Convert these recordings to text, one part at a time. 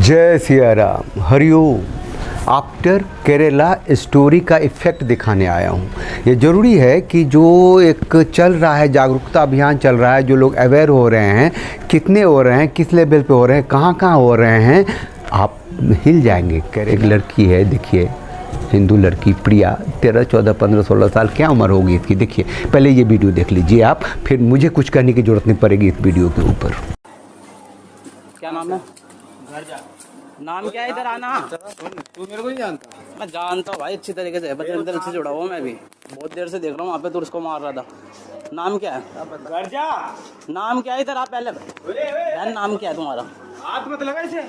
जय Siya Ram, Hariom. After Kerala story का effect दिखाने आया हूँ। ये ज़रूरी है कि जो एक चल रहा है, जागरूकता अभियान चल रहा है, जो लोग अवेयर हो रहे हैं, कितने हो रहे हैं, किस लेवल पे हो रहे हैं, कहाँ कहाँ हो रहे हैं, आप हिल जाएंगे। एक लड़की है, देखिए, हिंदू लड़की प्रिया, 13, 14, 15, 16 साल, क्या उम्र होगी इसकी, देखिए। पहले ये वीडियो देख लीजिए आप, फिर मुझे कुछ कहने की ज़रूरत नहीं पड़ेगी इस वीडियो के ऊपर। क्या नाम है? नाम क्या है? इधर आना। तू मेरे को नहीं जानता? मैं जानता हूँ भाई अच्छी तरीके से, बजरंग दल से जुड़ा हुआ मैं भी। बहुत देर से देख रहा हूँ वहाँ पे, तो उसको मार रहा था। नाम क्या है? घर जा। नाम क्या है? इधर आप पहले। बहन नाम क्या है तुम्हारा? हाथ मत लगा इसे।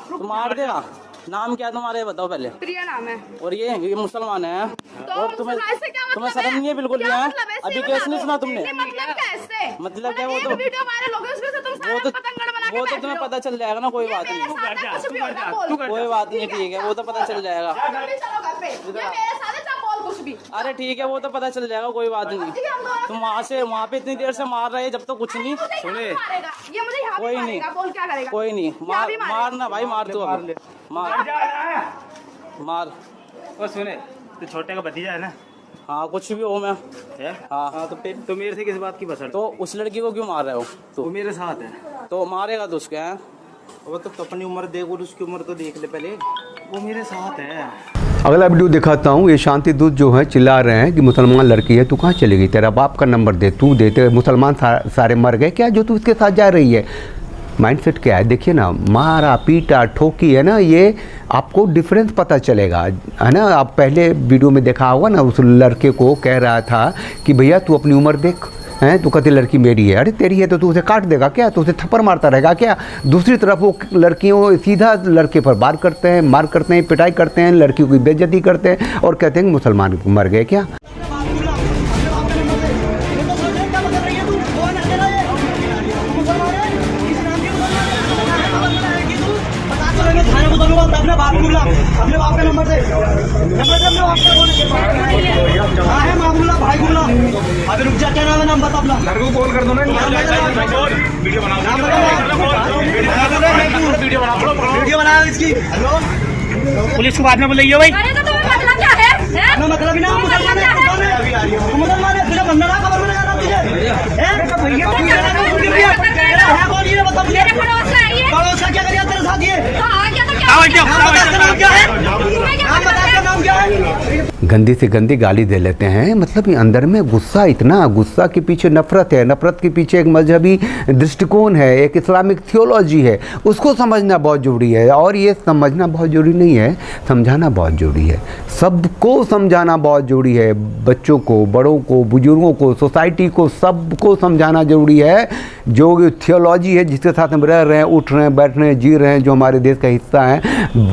तुम मार देगा। नाम क्या है तुम्हारा, ये बताओ पहले। प्रिया नाम है। और ये मुसलमान है। तो और तुम्हें मतलब शर्म नहीं है बिल्कुल भी? है अभी केस नहीं सुना तुमने? मतलब कैसे? मतलब क्या? वो तो वीडियो वायरल हो गई, उसमें से तुम सारा पतंगड़ बना के वो तो तुम्हें पता चल जाएगा ना, कोई बात नहीं। कोई बात नहीं, ठीक है, वो तो पता चल जाएगा। अरे ठीक है, वो तो पता चल जाएगा, कोई बात नहीं। तुम वहाँ पे इतनी देर से मार रहे हैं, जब तो कुछ नहीं सुने। कोई नहीं, कोई नहीं, मारना भाई, मार दो, मार। और सुने, तू छोटे का भतीजा है ना? हाँ, कुछ भी हो मैं। है? हाँ, तो फिर तो मेरे से किस बात की बसर? तो उस लड़की को क्यों मार रहे हो? तो मेरे साथ है। तो मारेगा तो उसके हैं। वो तो अपनी उम्र देख और उसकी उम्र तो देख ले पहले। वो मेरे साथ है। अगला वीडियो दिखाता हूँ। ये शांति दूत जो है चिल्ला रहे हैं कि मुसलमान लड़की है, तू कहाँ चली गई, तेरा बाप का नंबर दे, तू देते, मुसलमान सारे मर गए क्या जो तू इसके साथ जा रही है? माइंडसेट क्या है देखिए ना, मारा पीटा ठोकी है ना, ये आपको डिफरेंस पता चलेगा, है ना। आप पहले वीडियो में देखा होगा ना, उस लड़के को कह रहा था कि भैया तू अपनी उम्र देख, हैं, तू कहती लड़की मेरी है। अरे तेरी है तो तू उसे काट देगा क्या, तो उसे थप्पड़ मारता रहेगा क्या? दूसरी तरफ वो लड़कियों सीधा लड़के पर मार करते हैं, पिटाई करते हैं, लड़कियों की बेइज्जती करते हैं और कहते हैं कि मुसलमान मर गए क्या। अपने बाप का नंबर दे, अपने बाप का। हाँ है मामूला भाई गुला। अभी रुक जा, क्या नाम है, नाम बता अपना। घर को कॉल कर दो ना। वीडियो बना इसकी। पुलिस को बाद में बुलाइए भाई। मतलब ही ना मुसलमान है, तुझे बंदा ना खबर में लगा रहा तुझे। पड़ोसा क्या करिए तेरे साथ? गंदी से गंदी गाली दे लेते हैं, मतलब ये अंदर में गुस्सा, इतना गुस्सा के पीछे नफ़रत है, नफ़रत के पीछे एक मजहबी दृष्टिकोण है, एक इस्लामिक थियोलॉजी है, उसको समझना बहुत ज़रूरी है। और ये समझना बहुत ज़रूरी नहीं है, समझाना बहुत ज़रूरी है, सबको समझाना बहुत ज़रूरी है, बच्चों को, बड़ों को, बुजुर्गों को, सोसाइटी को, सबको समझाना ज़रूरी है। जो थियोलॉजी है, जिसके साथ हम रह रहे हैं, उठ रहे हैं, बैठ रहे हैं, जी रहे हैं, जो हमारे देश का हिस्सा हैं,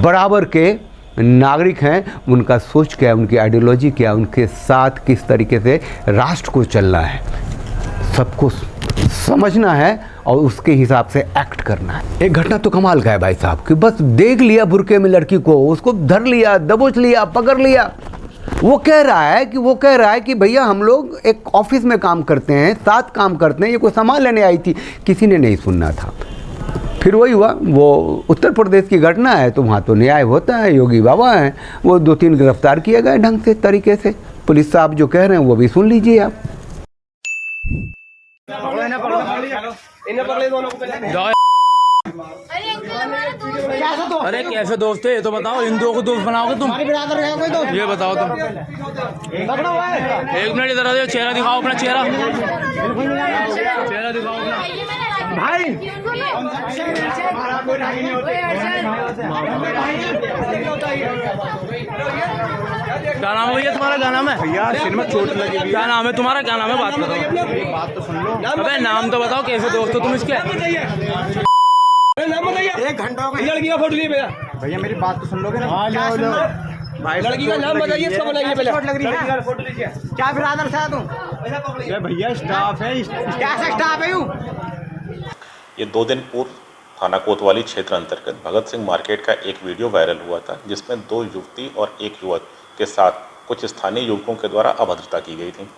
बराबर के नागरिक हैं, उनका सोच क्या है, उनकी आइडियोलॉजी क्या है, उनके साथ किस तरीके से राष्ट्र को चलना है, सबको समझना है और उसके हिसाब से एक्ट करना है। एक घटना तो कमाल का है भाई साहब, कि बस देख लिया बुर्के में लड़की को, उसको धर लिया, दबोच लिया, पकड़ लिया। वो कह रहा है कि भैया हम लोग एक ऑफिस में काम करते हैं, साथ काम करते हैं, ये कोई सामान लेने आई थी। किसी ने नहीं सुनना था। फिर वही हुआ, वो उत्तर प्रदेश की घटना है, तो वहाँ तो न्याय होता है, योगी बाबा हैं, वो 2-3 गिरफ्तार किए गए ढंग से, तरीके से। पुलिस साहब जो कह रहे हैं वो भी सुन लीजिए आप। अरे कैसे दोस्त है ये तो बताओ, हिंदुओं को दोस्त बनाओगे तुम? ये बताओ तुम। एक मिनट इधर आ जाओ, चेहरा दिखाओ अपना, चेहरा दिखाओ अपना भाई। क्या नाम है भैया तुम्हारा? क्या नाम है भैया? सिर में चोट लगी। क्या नाम है तुम्हारा? क्या नाम है? बात बताओ, बात तो सुन लो। अबे नाम तो बताओ, कैसे दोस्त हो तुम इसके? नाम बताइए। 1 घंटा हो गया। लड़की का फोटो लिए भैया, मेरी बात तो सुन लोगे ना? भाई लड़की का नाम बताइए, इसका बताइए पहले। फोटो लीजिए। क्या ब्रदर है तुम? भैया स्टाफ है। क्या स्टाफ है? ये 2 दिन पूर्व थाना कोतवाली क्षेत्र अंतर्गत भगत सिंह मार्केट का एक वीडियो वायरल हुआ था, जिसमें 2 युवती और 1 युवक के साथ कुछ स्थानीय युवकों के द्वारा अभद्रता की गई थी।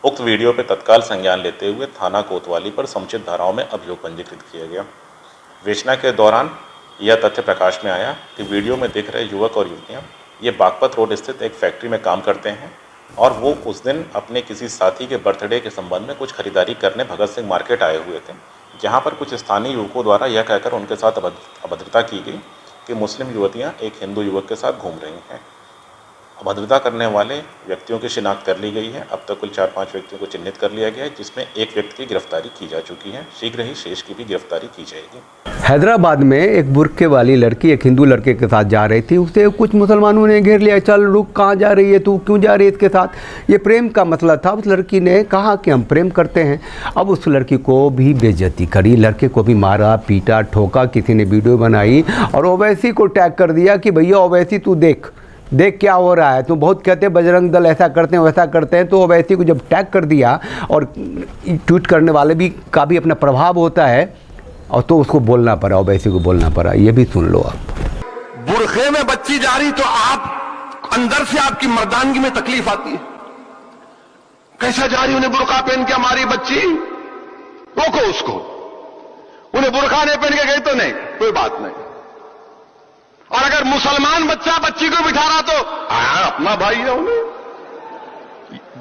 उक्त वीडियो पर तत्काल संज्ञान लेते हुए थाना कोतवाली पर समुचित धाराओं में अभियोग पंजीकृत किया गया। विवेचना के दौरान यह तथ्य प्रकाश में आया कि वीडियो में दिख रहे युवक और युवतियाँ ये बागपत रोड स्थित एक फैक्ट्री में काम करते हैं और वो उस दिन अपने किसी साथी के बर्थडे के संबंध में कुछ खरीदारी करने भगत सिंह मार्केट आए हुए थे, जहाँ पर कुछ स्थानीय युवकों द्वारा यह कहकर उनके साथ अभद्रता की गई कि मुस्लिम युवतियाँ एक हिंदू युवक के साथ घूम रही हैं। अभद्रता करने वाले व्यक्तियों की शिनाख्त कर ली गई है। अब तक कुल 4-5 व्यक्तियों को चिन्हित कर लिया गया है, जिसमें एक व्यक्ति की गिरफ्तारी की जा चुकी है। शीघ्र ही शेष की भी गिरफ्तारी की जाएगी। हैदराबाद में एक बुर्के वाली लड़की एक हिंदू लड़के के साथ जा रही थी। उसे कुछ मुसलमानों ने घेर लिया, चल रुक, कहाँ जा रही है तू, क्यों जा रही है इसके साथ। ये प्रेम का मसला था। उस लड़की ने कहा कि हम प्रेम करते हैं। अब उस लड़की को भी बेइज्जती करी, लड़के को भी मारा पीटा ठोका। किसी ने वीडियो बनाई और ओवैसी को टैग कर दिया कि भैया ओवैसी तू देख क्या हो रहा है। तो बहुत कहते हैं बजरंग दल ऐसा करते हैं वैसा करते हैं। तो ओवैसी को जब टैग कर दिया और ट्वीट करने वाले भी का भी अपना प्रभाव होता है, और तो उसको बोलना पड़ा, ओवैसी को बोलना पड़ा। ये भी सुन लो आप। बुरखे में बच्ची जा रही तो आप अंदर से आपकी मर्दानगी में तकलीफ आती है। कैसा जा रही, उन्हें बुरखा पहन के हमारी बच्ची, रोको उसको। उन्हें बुरखा नहीं पहन के गई तो नहीं, कोई बात नहीं। और अगर मुसलमान बच्चा बच्ची को बिठा रहा तो अपना भाई है, उन्हें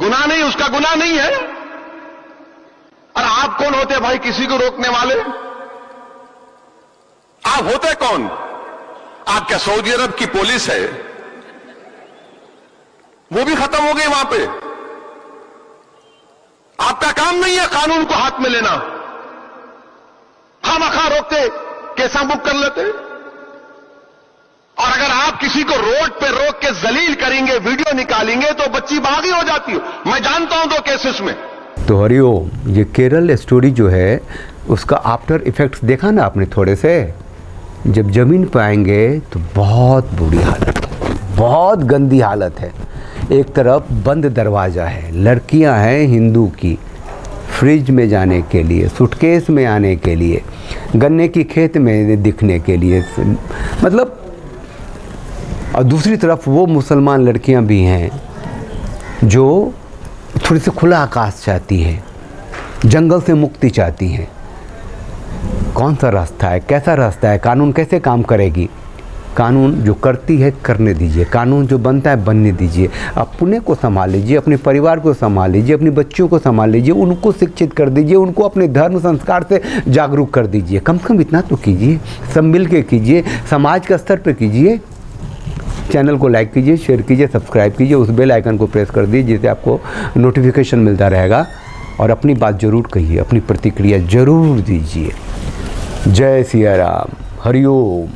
गुनाह नहीं, उसका गुनाह नहीं है। और आप कौन होते भाई किसी को रोकने वाले? आप होते कौन? आप क्या सऊदी अरब की पुलिस है? वो भी खत्म हो गई वहां पे। आपका काम नहीं है कानून को हाथ में लेना। खामखा रोकते, केसा बुक कर लेते। और अगर आप किसी को रोड पे रोक के जलील करेंगे, वीडियो निकालेंगे, तो बच्ची बागी हो जाती हो। मैं जानता हूं 2 केसेस में। तो हरिओम, ये केरल स्टोरी जो है उसका आफ्टर इफेक्ट्स देखा ना आपने थोड़े से। जब ज़मीन पर आएंगे तो बहुत बुरी हालत है, बहुत गंदी हालत है। एक तरफ बंद दरवाज़ा है, लड़कियां हैं हिंदू की, फ्रिज में जाने के लिए, सूटकेस में आने के लिए, गन्ने की खेत में दिखने के लिए, मतलब। और दूसरी तरफ वो मुसलमान लड़कियां भी हैं जो थोड़ी सी खुला आकाश चाहती हैं, जंगल से मुक्ति चाहती हैं। कौन सा रास्ता है, कैसा रास्ता है, कानून कैसे काम करेगी? कानून जो करती है करने दीजिए, कानून जो बनता है बनने दीजिए। अपने को संभाल लीजिए, अपने परिवार को संभाल लीजिए, अपने बच्चों को संभाल लीजिए, उनको शिक्षित कर दीजिए, उनको अपने धर्म संस्कार से जागरूक कर दीजिए। कम से कम इतना तो कीजिए, सब मिल के कीजिए, समाज के स्तर पर कीजिए। चैनल को लाइक कीजिए, शेयर कीजिए, सब्सक्राइब कीजिए, उस बेल आइकन को प्रेस कर दीजिए जिससे आपको नोटिफिकेशन मिलता रहेगा। और अपनी बात ज़रूर कहिए, अपनी प्रतिक्रिया ज़रूर दीजिए। जय सिया राम, हरिओम।